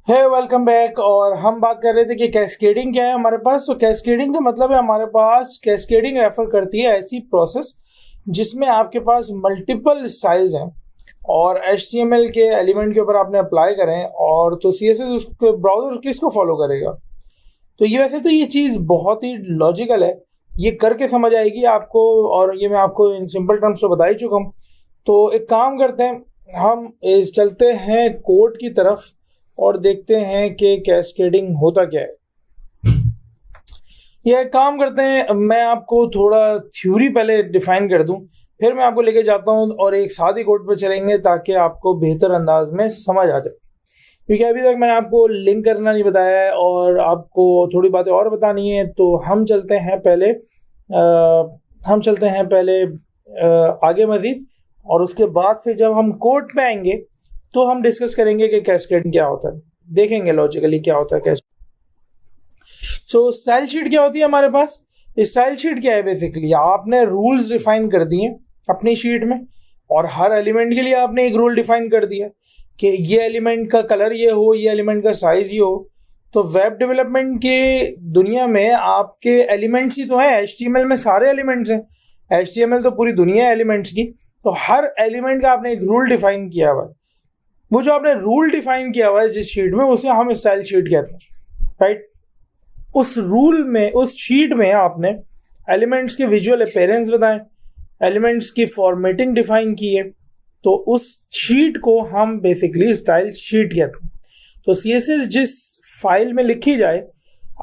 है welcome back. और हम बात कर रहे थे कि कैस्केडिंग क्या है हमारे पास। तो कैस्केडिंग का मतलब है हमारे पास कैस्केडिंग रेफर करती है ऐसी प्रोसेस जिसमें आपके पास मल्टीपल स्टाइल्स हैं और HTML के एलिमेंट के ऊपर आपने अप्लाई करें और तो CSS उसको ब्राउजर किसको फॉलो करेगा। तो ये वैसे तो ये चीज़ बहुत ही लॉजिकल है, ये करके समझ आएगी आपको और ये मैं आपको इन सिंपल टर्म्स तो बता ही चुका हूँ। तो एक काम करते हैं, हम चलते हैं कोड की तरफ और देखते हैं कि कैस्केडिंग होता क्या है। ये एक काम करते हैं, मैं आपको थोड़ा थ्योरी पहले डिफाइन कर दूं, फिर मैं आपको लेके जाता हूं और एक सादी कोड पर चलेंगे ताकि आपको बेहतर अंदाज में समझ आ जाए। क्योंकि अभी तक मैंने आपको लिंक करना नहीं बताया है और आपको थोड़ी बातें और बतानी है। तो हम चलते हैं पहले आगे मज़ीद, और उसके बाद फिर जब हम कोड पे आएंगे तो हम डिस्कस करेंगे कि कैस्केडिंग क्या होता है, देखेंगे लॉजिकली क्या होता है कैसे। सो स्टाइल शीट क्या होती है हमारे पास। स्टाइल शीट क्या है, बेसिकली आपने रूल्स डिफाइन कर दिए अपनी शीट में और हर एलिमेंट के लिए आपने एक रूल डिफाइन कर दिया कि ये एलिमेंट का कलर ये हो, ये एलिमेंट का साइज ये हो। तो वेब डेवलपमेंट के दुनिया में आपके एलिमेंट्स ही तो हैं, HTML में सारे एलिमेंट्स हैं, HTML तो पूरी दुनिया है एलिमेंट्स की। तो हर एलिमेंट का आपने एक रूल डिफाइन किया हुआ है। वो जो आपने रूल डिफाइन किया हुआ है जिस शीट में, उसे हम स्टाइल शीट कहते हैं, राइट। उस रूल में, उस शीट में आपने एलिमेंट्स के विजुअल अपीयरेंस बताएं, एलिमेंट्स की फॉर्मेटिंग डिफाइन की है, तो उस शीट को हम बेसिकली स्टाइल शीट कहते हैं। तो CSS जिस फाइल में लिखी जाए,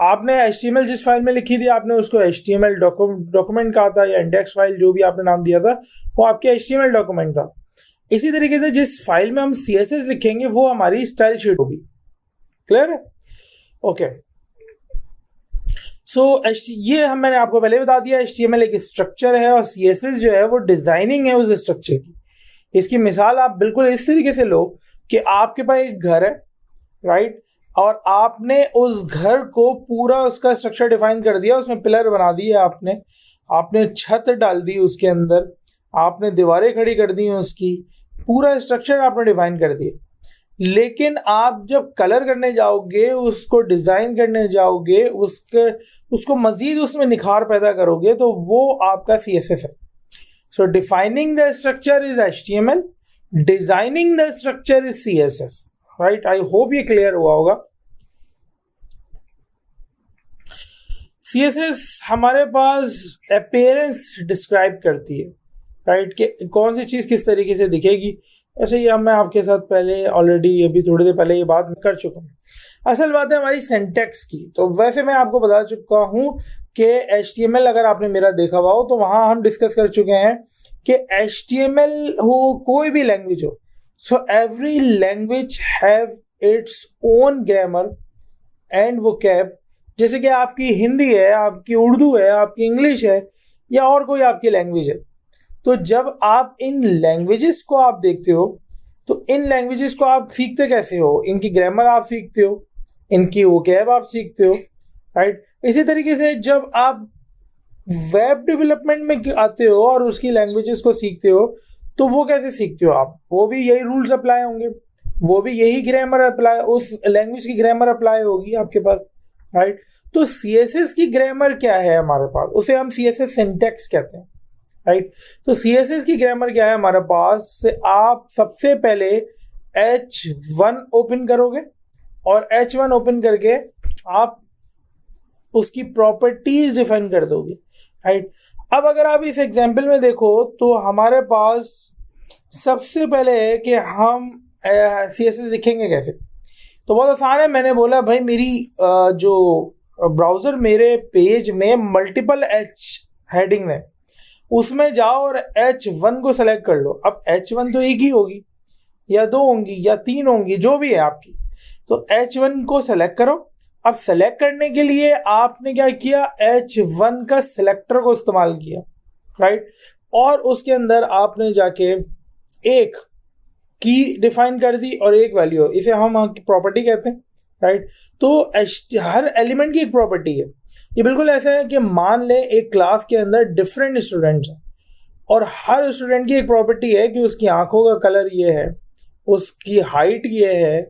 आपने HTML जिस फाइल में लिखी थी आपने उसको HTML डॉक्यूमेंट कहा था, या इंडेक्स फाइल जो भी आपने नाम दिया था वो आपके HTML डॉक्यूमेंट था। इसी तरीके से जिस फाइल में हम CSS लिखेंगे वो हमारी स्टाइल शीट होगी। क्लियर है? ओके। सो ये मैंने आपको पहले बता दिया, HTML एक स्ट्रक्चर है और CSS जो है वो डिजाइनिंग है उस स्ट्रक्चर की। इसकी मिसाल आप बिल्कुल इस तरीके से लो कि आपके पास एक घर है, राइट, और आपने उस घर को पूरा उसका स्ट्रक्चर डिफाइन कर दिया, उसमें पिलर बना दिए आपने छत डाल दी उसके अंदर, आपने दीवारें खड़ी कर दी उसकी, पूरा स्ट्रक्चर आपने डिफाइन कर दिया। लेकिन आप जब कलर करने जाओगे, उसको डिजाइन करने जाओगे, उसको मजीद उसमें निखार पैदा करोगे, तो वो आपका CSS है। So defining the structure is HTML, designing the structure is CSS, right. I hope ये क्लियर हुआ होगा। CSS हमारे पास अपीयरेंस डिस्क्राइब करती है, राइट, कि कौन सी चीज़ किस तरीके से दिखेगी। ऐसे ही मैं आपके साथ पहले ऑलरेडी अभी थोड़ी देर पहले ये बात कर चुका हूँ। असल बात है हमारी सिंटैक्स की। तो वैसे मैं आपको बता चुका हूँ कि HTML अगर आपने मेरा देखा हुआ हो तो वहाँ हम डिस्कस कर चुके हैं कि HTML हो कोई भी लैंग्वेज हो, so every language have its own grammar and vocab. जैसे कि आपकी हिंदी है, आपकी उर्दू है, आपकी इंग्लिश है, या और कोई आपकी लैंग्वेज है। तो जब आप इन लैंग्वेजेस को आप देखते हो तो इन लैंग्वेजेस को आप सीखते कैसे हो, इनकी ग्रामर आप सीखते हो, इनकी वोकैब आप सीखते हो, राइट। इसी तरीके से जब आप वेब डेवलपमेंट में आते हो और उसकी लैंग्वेजेस को सीखते हो तो वो कैसे सीखते हो आप, वो भी यही रूल्स अप्लाई होंगे, वो भी यही ग्रामर अप्लाई, उस लैंग्वेज की ग्रामर अप्लाई होगी आपके पास, राइट। तो CSS की ग्रामर क्या है हमारे पास, उसे हम CSS सिंटैक्स कहते हैं, राइट। तो CSS की ग्रामर क्या है हमारे पास से, आप सबसे पहले H1 ओपन करोगे और H1 ओपन करके आप उसकी प्रॉपर्टीज डिफाइन कर दोगे, राइट। अब अगर आप इस एग्जांपल में देखो तो हमारे पास सबसे पहले है कि हम CSS लिखेंगे कैसे। तो बहुत आसान है, मैंने बोला भाई मेरी जो ब्राउज़र मेरे पेज में मल्टीपल H हेडिंग है, उसमें जाओ और H1 को सेलेक्ट कर लो। अब H1 तो एक ही होगी या दो होंगी या तीन होंगी, जो भी है आपकी। तो H1 को सेलेक्ट करो। अब सेलेक्ट करने के लिए आपने क्या किया, H1 का सिलेक्टर को इस्तेमाल किया, राइट। और उसके अंदर आपने जाके एक की डिफाइन कर दी और एक वैल्यू, इसे हम प्रॉपर्टी कहते हैं, राइट। तो हर एलिमेंट की एक प्रॉपर्टी है। ये बिल्कुल ऐसा है कि मान लें एक क्लास के अंदर डिफरेंट स्टूडेंट्स हैं और हर स्टूडेंट की एक प्रॉपर्टी है कि उसकी आंखों का कलर ये है, उसकी हाइट ये है,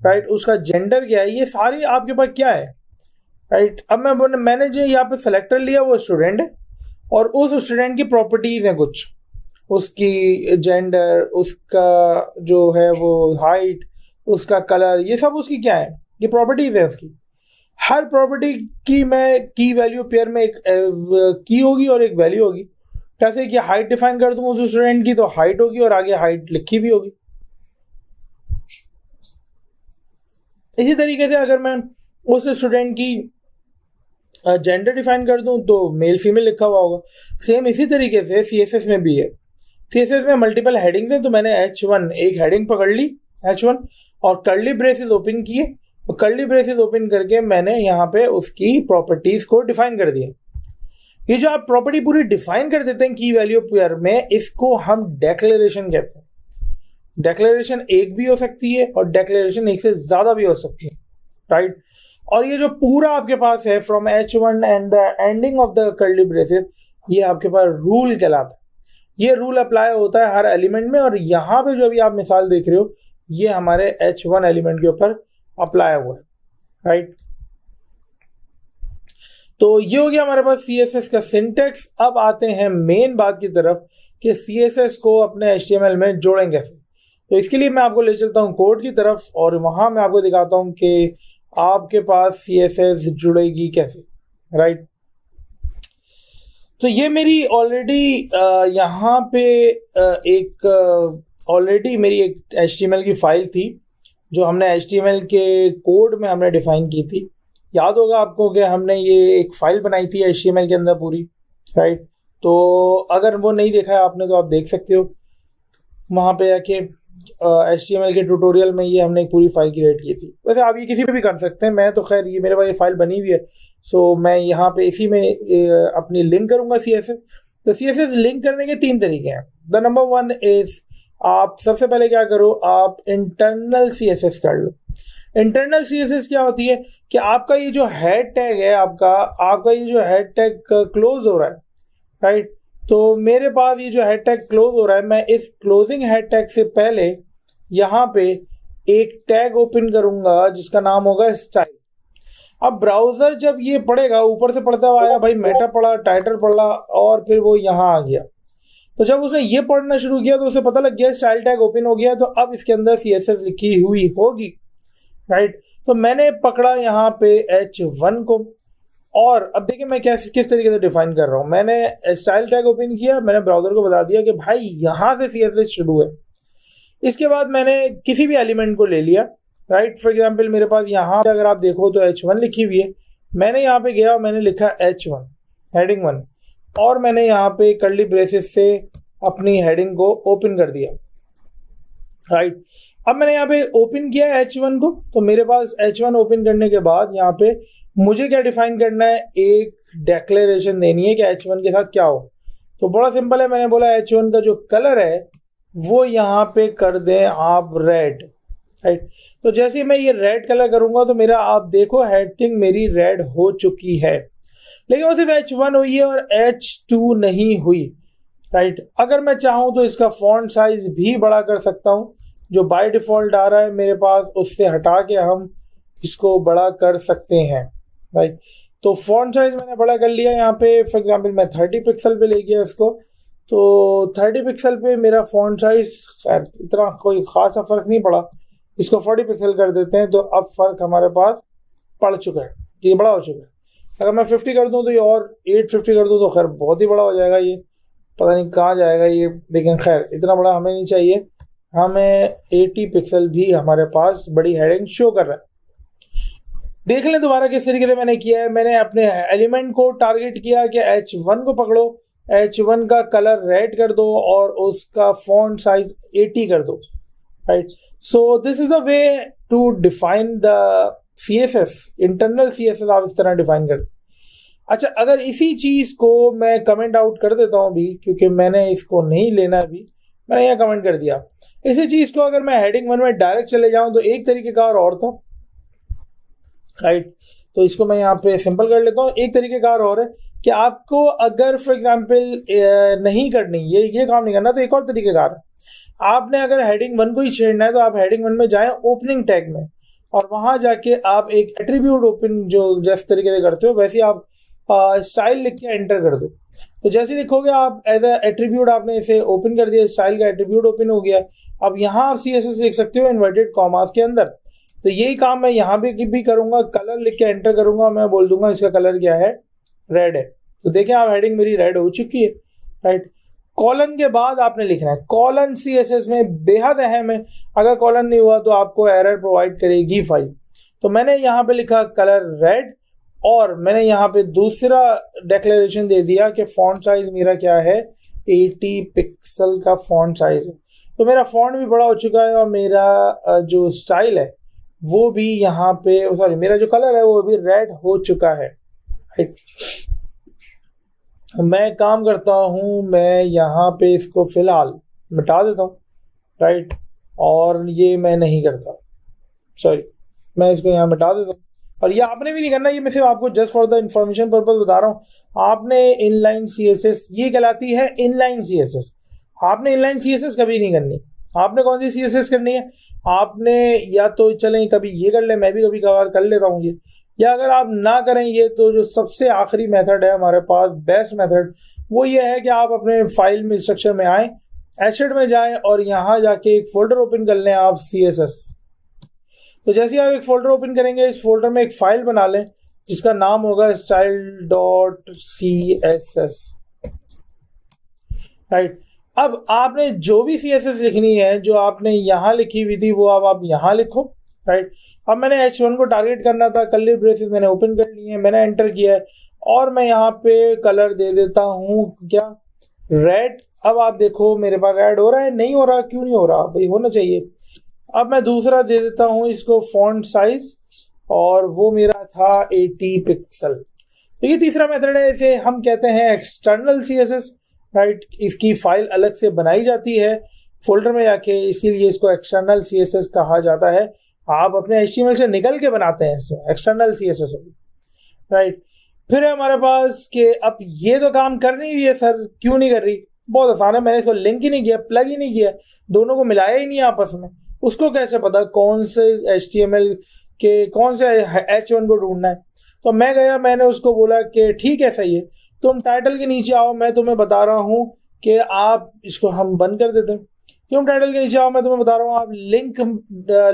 राइट, उसका जेंडर क्या है, ये सारी आपके पास क्या है, राइट। अब मैंने जो यहाँ पे सेलेक्टर लिया वो स्टूडेंट है, और उस स्टूडेंट की प्रॉपर्टीज हैं कुछ, उसकी जेंडर, उसका जो है वो हाइट, उसका कलर, ये सब उसकी क्या है, ये प्रॉपर्टीज है उसकी। हर प्रॉपर्टी की मैं की वैल्यू पेयर में एक की होगी और एक वैल्यू होगी। कैसे कि हाइट डिफाइन कर दूं उस स्टूडेंट की, तो हाइट होगी और आगे हाइट लिखी भी होगी। इसी तरीके से अगर मैं उस स्टूडेंट की जेंडर डिफाइन कर दूं तो मेल फीमेल लिखा हुआ होगा। सेम इसी तरीके से सीएसएस में भी है। सीएसएस में मल्टीपल हेडिंग्स हैं, तो मैंने H1 एक हेडिंग पकड़ ली H1 और कर्ली ब्रेसेस ओपन किए, और कर्ली ब्रेसेस ओपन करके मैंने यहाँ पे उसकी प्रॉपर्टीज को डिफाइन कर दिया। ये जो आप प्रॉपर्टी पूरी डिफाइन कर देते हैं की वैल्यू पेयर में, इसको हम डेक्लेरेशन कहते हैं। डेक्लेरेशन एक भी हो सकती है और डेक्लेरेशन एक से ज्यादा भी हो सकती है, राइट। और ये जो पूरा आपके पास है from H1 and the ending of the curly braces, ये आपके पास रूल कहलाता है। ये रूल अप्लाई होता है हर एलिमेंट में, और यहाँ पे जो अभी आप मिसाल देख रहे हो ये हमारे H1 एलिमेंट के ऊपर अप्लाई हुआ है, राइट। तो ये हो गया हमारे पास CSS का सिंटेक्स। अब आते हैं मेन बात की तरफ कि CSS को अपने HTML में जोड़ें कैसे। तो इसके लिए मैं आपको ले चलता हूँ कोड की तरफ, और वहां मैं आपको दिखाता हूँ कि आपके पास CSS जुड़ेगी कैसे, राइट। तो ये मेरी ऑलरेडी यहाँ पे एक ऑलरेडी मेरी एक HTML की फाइल थी जो हमने HTML के कोड में हमने डिफाइन की थी। याद होगा आपको कि हमने ये एक फाइल बनाई थी HTML के अंदर पूरी, राइट। तो अगर वो नहीं देखा है आपने तो आप देख सकते हो वहाँ पे आके HTML के ट्यूटोरियल में। ये हमने एक पूरी फाइल क्रिएट की थी। वैसे आप ये किसी पे भी कर सकते हैं, मैं तो खैर ये मेरे पास ये फाइल बनी हुई है, सो मैं यहाँ पे इसी में अपनी लिंक करूँगा CSS। तो CSS लिंक करने के 3 तरीके हैं। द नंबर 1 इज, आप सबसे पहले क्या करो, आप इंटरनल CSS कर लो। इंटरनल CSS क्या होती है कि आपका ये जो हेड टैग है, आपका ये जो हेड टैग क्लोज हो रहा है, राइट। तो मेरे पास ये जो हेड टैग क्लोज हो रहा है, मैं इस क्लोजिंग हेड टैग से पहले यहाँ पे एक टैग ओपन करूंगा जिसका नाम होगा स्टाइल। अब ब्राउजर जब ये पढ़ेगा, ऊपर से पढ़ता हुआ आया भाई, मेटा पढ़ा, टाइटल पढ़ा, और फिर वो यहाँ आ गया। तो जब उसने ये पढ़ना शुरू किया तो उसे पता लग गया स्टाइल टैग ओपन हो गया, तो अब इसके अंदर CSS लिखी हुई होगी, राइट। तो मैंने पकड़ा यहाँ पे H1 को, और अब देखिए मैं किस तरीके से डिफाइन कर रहा हूँ। मैंने स्टाइल टैग ओपन किया, मैंने ब्राउजर को बता दिया कि भाई यहाँ से CSS शुरू है। इसके बाद मैंने किसी भी एलिमेंट को ले लिया, राइट। फॉर एग्जांपल मेरे पास यहाँ अगर आप देखो तो H1 लिखी हुई है। मैंने यहाँ पे गया और मैंने लिखा H1 हेडिंग 1, और मैंने यहाँ पे कर्ली ब्रेसेस से अपनी हेडिंग को ओपन कर दिया, राइट। अब मैंने यहाँ पे ओपन किया H1 को, तो मेरे पास H1 ओपन करने के बाद यहाँ पे मुझे क्या डिफाइन करना है, एक डेक्लेरेशन देनी है कि H1 के साथ क्या हो। तो बड़ा सिंपल है, मैंने बोला H1 का जो कलर है वो यहाँ पे कर दें आप रेड, राइट। तो जैसे मैं ये रेड कलर करूंगा तो मेरा आप देखो हेडिंग मेरी रेड हो चुकी है, लेकिन वो सिर्फ H1 हुई है और H2 नहीं हुई, राइट। अगर मैं चाहूँ तो इसका फॉन्ट साइज भी बड़ा कर सकता हूँ, जो बाय डिफॉल्ट आ रहा है मेरे पास उससे हटा के हम इसको बड़ा कर सकते हैं, राइट। तो फॉन्ट साइज मैंने बड़ा कर लिया यहाँ पे। फॉर एग्जांपल मैं 30 पिक्सल पे ले गया इसको, तो 30 पिक्सल पे मेरा फॉन्ट साइज खैर इतना कोई खासा फर्क नहीं पड़ा। इसको 40 पिक्सल कर देते हैं, तो अब फर्क हमारे पास पड़ चुका है, ये बड़ा हो चुका है। अगर मैं 50 कर दूँ तो ये, और 850 कर दूँ तो खैर बहुत ही बड़ा हो जाएगा, ये पता नहीं कहाँ जाएगा ये, लेकिन खैर इतना बड़ा हमें नहीं चाहिए। हमें 80 पिक्सल भी हमारे पास बड़ी हेडिंग शो कर रहा है। देख लें दोबारा किस तरीके से मैंने किया है। मैंने अपने एलिमेंट को टारगेट किया कि H1 को पकड़ो, H1 का कलर रेड कर दो और उसका फॉन्ट साइज 80 कर दो, right. So this is the way to define the CSS। Internal CSS आप इस तरह डिफाइन करते। अच्छा, अगर इसी चीज को मैं कमेंट आउट कर देता हूँ अभी, क्योंकि मैंने इसको नहीं लेना अभी, मैंने यहाँ कमेंट कर दिया। इसी चीज को अगर मैं हेडिंग 1 में डायरेक्ट चले जाऊं तो एक तरीके का और था, राइट। तो इसको मैं यहाँ पे सिंपल कर लेता हूँ। एक तरीके का और है कि आपको अगर फॉर एग्जांपल नहीं करनी, ये काम नहीं करना, तो एक और तरीके का है। आपने अगर हेडिंग 1 को ही छेड़ना है तो आप हेडिंग 1 में जाएं ओपनिंग टैग में, और वहाँ जाके आप एक एट्रीब्यूट ओपन जो जिस तरीके से करते हो वैसे आप स्टाइल लिख के एंटर कर दो। तो जैसे लिखोगे आप एज ए एट्रीब्यूट आपने इसे ओपन कर दिया, स्टाइल का एट्रीब्यूट ओपन हो गया। अब यहाँ आप CSS लिख सकते हो इन्वर्टेड कॉमास के अंदर। तो यही काम मैं यहाँ भी करूँगा, कलर लिख के एंटर करूँगा, मैं बोल दूंगा इसका कलर क्या है, रेड है। तो देखें आप हेडिंग मेरी रेड हो चुकी है, राइट। कॉलन के बाद आपने लिखना है, कॉलन CSS में बेहद अहम है, अगर कॉलन नहीं हुआ तो आपको एरर प्रोवाइड करेगी फाइल। तो मैंने यहाँ पे लिखा कलर रेड, और मैंने यहाँ पे दूसरा डिक्लेरेशन दे दिया कि फॉन्ट साइज मेरा क्या है, 80 पिक्सल का फॉन्ट साइज है। तो मेरा फॉन्ट भी बड़ा हो चुका है और मेरा जो स्टाइल है वो भी यहाँ पे, सॉरी मेरा जो कलर है वो भी रेड हो चुका है, राइट। मैं काम करता हूँ, मैं यहाँ पे इसको फिलहाल मिटा देता हूँ, राइट। और ये मैं नहीं करता, सॉरी मैं इसको यहाँ मिटा देता हूँ। और ये आपने भी नहीं करना, ये मैं सिर्फ आपको just for the information purpose बता रहा हूँ। आपने इनलाइन CSS, ये कहलाती है इनलाइन CSS। आपने इनलाइन CSS कभी नहीं करनी। आपने कौन सी CSS करनी है, आपने या तो चलें कभी ये कर ले, मैं भी कभी कभार कर लेता हूँ ये, या अगर आप ना करें ये तो जो सबसे आखिरी मेथड है हमारे पास, बेस्ट मेथड, वो ये है कि आप अपने फाइल में स्ट्रक्चर में आए, एसेट में जाएं और यहाँ जाके एक फोल्डर ओपन कर लें आप CSS। तो जैसे ही आप एक फोल्डर ओपन करेंगे, इस फोल्डर में एक फाइल बना लें जिसका नाम होगा style.css, राइट। अब आपने जो भी CSS लिखनी है, जो आपने यहाँ लिखी हुई थी वो अब आप यहाँ लिखो, राइट। अब मैंने H1 को टारगेट करना था, कर्ली ब्रेसेस मैंने ओपन कर लिए हैं, मैंने एंटर किया है और मैं यहाँ पे कलर दे देता हूँ क्या, रेड। अब आप देखो मेरे पास रेड हो रहा है, नहीं हो रहा, क्यों नहीं हो रहा भाई, होना चाहिए। अब मैं दूसरा दे देता हूँ इसको फॉन्ट साइज, और वो मेरा था 80 पिक्सल। तो ये तीसरा मेथड है, इसे हम कहते हैं एक्सटर्नल CSS, राइट। इसकी फाइल अलग से बनाई जाती है फोल्डर में जाके, इसीलिए इसको एक्सटर्नल CSS कहा जाता है। आप अपने HTML से निकल के बनाते हैं इसको, एक्सटर्नल CSS, राइट। फिर है हमारे पास कि अब ये तो काम कर नहीं रही है सर, क्यों नहीं कर रही, बहुत आसान है, मैंने इसको लिंक ही नहीं किया, प्लग ही नहीं किया, दोनों को मिलाया ही नहीं आपस में। उसको कैसे पता कौन से HTML के कौन से H1 को ढूंढना है। तो मैं गया, मैंने उसको बोला कि ठीक है सही है, तुम टाइटल के नीचे आओ, मैं तुम्हें बता रहा हूँ कि आप इसको हम बंद कर देते हैं। तुम टाइटल के नीचे आओ, मैं तुम्हें बता रहा हूँ, आप लिंक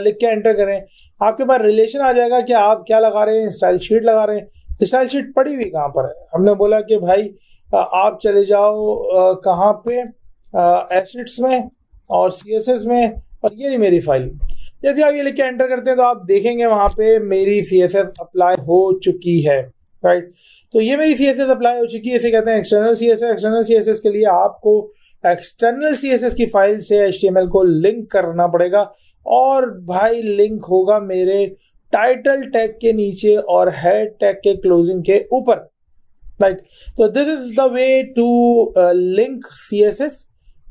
लिख के एंटर करें, आपके पास रिलेशन आ जाएगा कि आप क्या लगा रहे हैं, स्टाइल शीट लगा रहे हैं। स्टाइल शीट पड़ी हुई कहाँ पर है, हमने बोला कि भाई आप चले जाओ कहाँ पे, एसेट्स में और CSS में, और ये मेरी फाइल। यदि आप ये लिख के एंटर करते हैं तो आप देखेंगे वहाँ पे मेरी CSS अप्लाई हो चुकी है, राइट। तो ये मेरी CSS अप्लाई हो चुकी है, इसे कहते हैं एक्सटर्नल CSS। एक्सटर्नल CSS के लिए आपको एक्सटर्नल CSS की फाइल से HTML को लिंक करना पड़ेगा, और भाई लिंक होगा मेरे टाइटल टैग के नीचे और हेड टैग के क्लोजिंग के ऊपर, राइट। तो this is the way to link CSS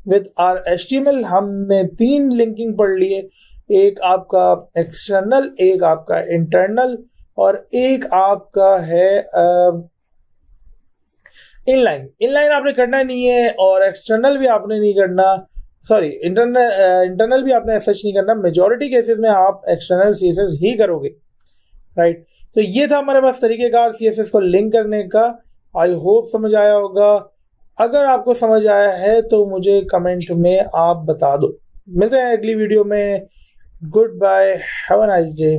with our HTML। हमने 3 लिंकिंग पढ़ लिए, एक आपका एक्सटर्नल, एक आपका इंटरनल, और एक आपका है इनलाइन। इनलाइन आपने करना नहीं है और एक्सटर्नल भी आपने नहीं करना, सॉरी इंटरनल भी आपने सच नहीं करना। मेजॉरिटी केसेस में आप एक्सटर्नल CSS ही करोगे, राइट। तो ये था हमारे पास तरीकेकार CSS को लिंक करने का। आई होप समझ आया होगा। अगर आपको समझ आया है तो मुझे कमेंट में आप बता दो। मिलते हैं अगली वीडियो में। Goodbye, have a nice day.